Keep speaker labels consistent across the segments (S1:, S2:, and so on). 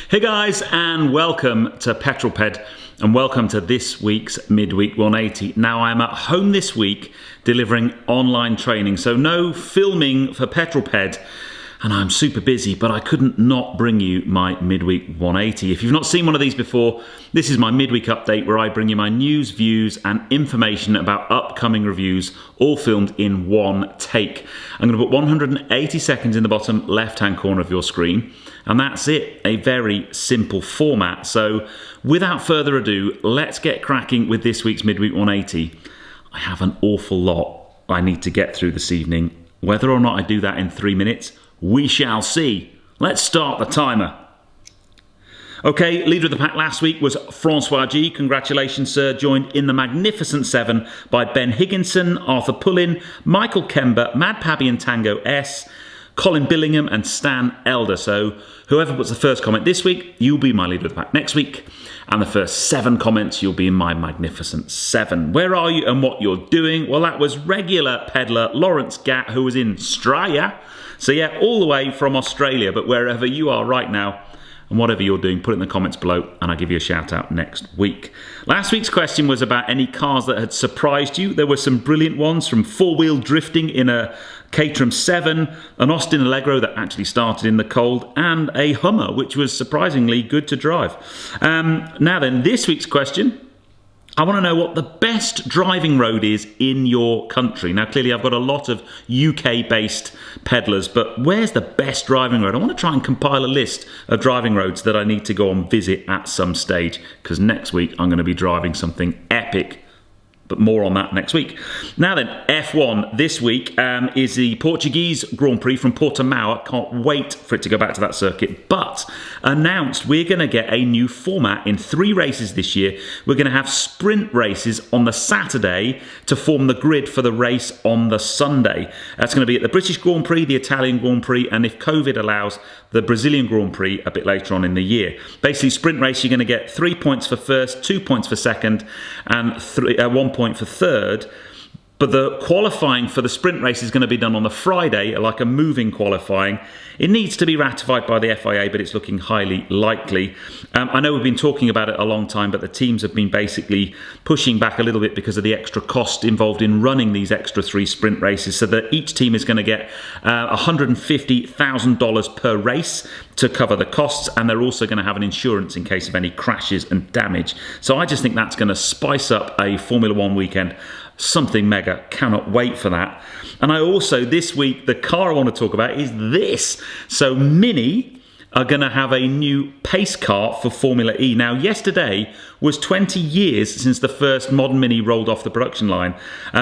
S1: Hey guys, and welcome to Petrol and welcome to this week's Midweek 180. Now I'm at home this week delivering online training, so no filming for Petrol and I'm super busy, but I couldn't not bring you my Midweek 180. If you've not seen one of these before, this is my midweek update where I bring you my news, views and information about upcoming reviews, all filmed in one take. I'm going to put 180 seconds in the bottom left-hand corner of your screen, and that's it, a very simple format. So without further ado, let's get cracking with this week's Midweek 180. I have an awful lot I need to get through this evening. Whether or not I do that in 3 minutes, we shall see. Let's start the timer. Okay, leader of the pack last week was Francois G. Congratulations, sir. Joined in the magnificent 7 by Ben Higginson, Arthur Pullin, Michael Kember, Mad Pabby and Tango S, Colin Billingham and Stan Elder. So whoever puts the first comment this week, you'll be my leader of the pack next week. And the first 7 comments, you'll be in my magnificent 7. Where are you and what you're doing? Well, that was regular peddler Lawrence Gatt, who was in Straya. So yeah, all the way from Australia, but wherever you are right now, and whatever you're doing, put it in the comments below and I'll give you a shout out next week. Last week's question was about any cars that had surprised you. There were some brilliant ones, from four-wheel drifting in a Caterham 7, an Austin Allegro that actually started in the cold, and a Hummer, which was surprisingly good to drive. Now then, this week's question, I want to know what the best driving road is in your country. Now, clearly, I've got a lot of UK-based peddlers, but where's the best driving road? I want to try and compile a list of driving roads that I need to go and visit at some stage, because next week I'm going to be driving something epic. But more on that next week. Now then, F1 this week is the Portuguese Grand Prix from Portimao. Can't wait for it to go back to that circuit. But announced we're going to get a new format in 3 races this year. We're going to have sprint races on the Saturday to form the grid for the race on the Sunday. That's going to be at the British Grand Prix, the Italian Grand Prix, and if COVID allows, the Brazilian Grand Prix a bit later on in the year. Basically, sprint race, you're going to get 3 points for first, 2 points for second, and 1 point for third. But the qualifying for the sprint race is going to be done on the Friday, like a moving qualifying. It needs to be ratified by the FIA, but it's looking highly likely. I know we've been talking about it a long time, but the teams have been basically pushing back a little bit because of the extra cost involved in running these extra 3 sprint races, so that each team is going to get $150,000 per race to cover the costs, and they're also going to have an insurance in case of any crashes and damage. So I just think that's going to spice up a Formula One weekend. Something mega. Cannot wait for that. And I also, this week, the car I want to talk about is this. So Mini are going to have a new Pacecar for Formula E. Now, yesterday was 20 years since the first modern Mini rolled off the production line.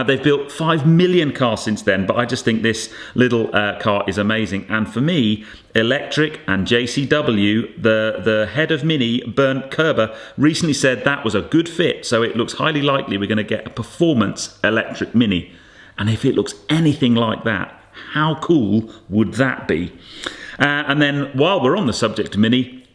S1: They've built 5 million cars since then, but I just think this little car is amazing. And for me, Electric and JCW, the head of Mini, Bernd Kerber, recently said that was a good fit. So it looks highly likely we're going to get a performance electric Mini. And if it looks anything like that, how cool would that be? And then while we're on the subject of Mini,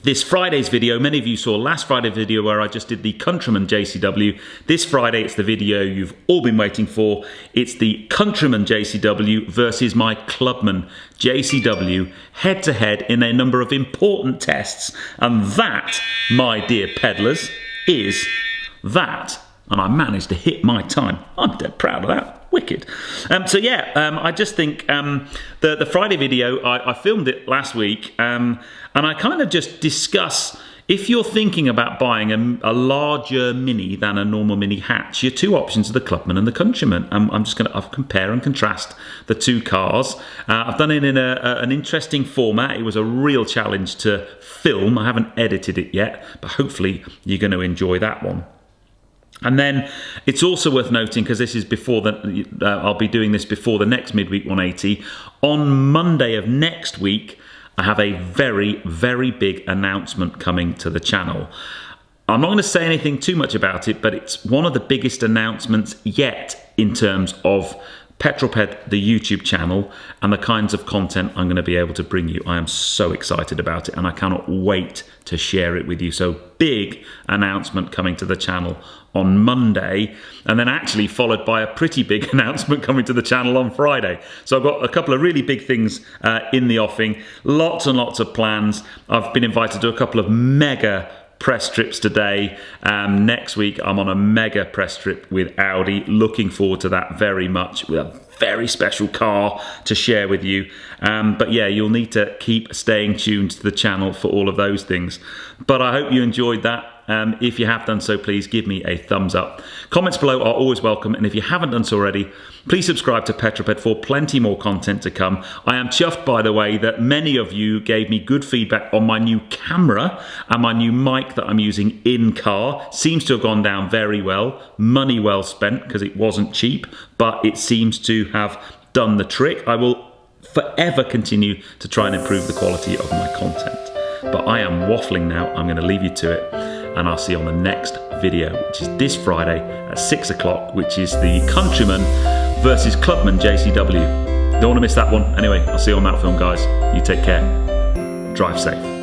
S1: this Friday's video, many of you saw last Friday's video where I just did the Countryman JCW. This Friday, it's the video you've all been waiting for. It's the Countryman JCW versus my Clubman JCW, head-to-head in a number of important tests. And that, my dear peddlers, is that. And I managed to hit my time. I'm dead proud of that. Wicked. I just think the Friday video, I filmed it last week, and I kind of just discuss, if you're thinking about buying a larger Mini than a normal Mini hatch, your 2 options are the Clubman and the Countryman. I'm just going to compare and contrast the 2 cars. I've done it in an interesting format. It was a real challenge to film. I haven't edited it yet, but hopefully you're going to enjoy that one. And then it's also worth noting, because this is before I'll be doing this before the next Midweek 180. On Monday of next week, I have a very, very big announcement coming to the channel. I'm not going to say anything too much about it, but it's one of the biggest announcements yet in terms of Petrolped, the YouTube channel, and the kinds of content I'm going to be able to bring you. I am so excited about it, and I cannot wait to share it with you. So big announcement coming to the channel on Monday, and then actually followed by a pretty big announcement coming to the channel on Friday. So I've got a couple of really big things in the offing, lots and lots of plans. I've been invited to a couple of mega press trips today. Next week I'm on a mega press trip with Audi. Looking forward to that very much, with a very special car to share with you. But yeah, you'll need to keep staying tuned to the channel for all of those things. But I hope you enjoyed that. If you have done so, please give me a thumbs up. Comments below are always welcome, and if you haven't done so already, please subscribe to Petrolped for plenty more content to come. I am chuffed, by the way, that many of you gave me good feedback on my new camera and my new mic that I'm using in car. Seems to have gone down very well. Money well spent, because it wasn't cheap, but it seems to have done the trick. I will forever continue to try and improve the quality of my content. But I am waffling now. I'm going to leave you to it, and I'll see you on the next video, which is this Friday at 6 o'clock, which is the Countryman versus Clubman JCW. Don't want to miss that one. Anyway, I'll see you on that film, guys. You take care. Drive safe.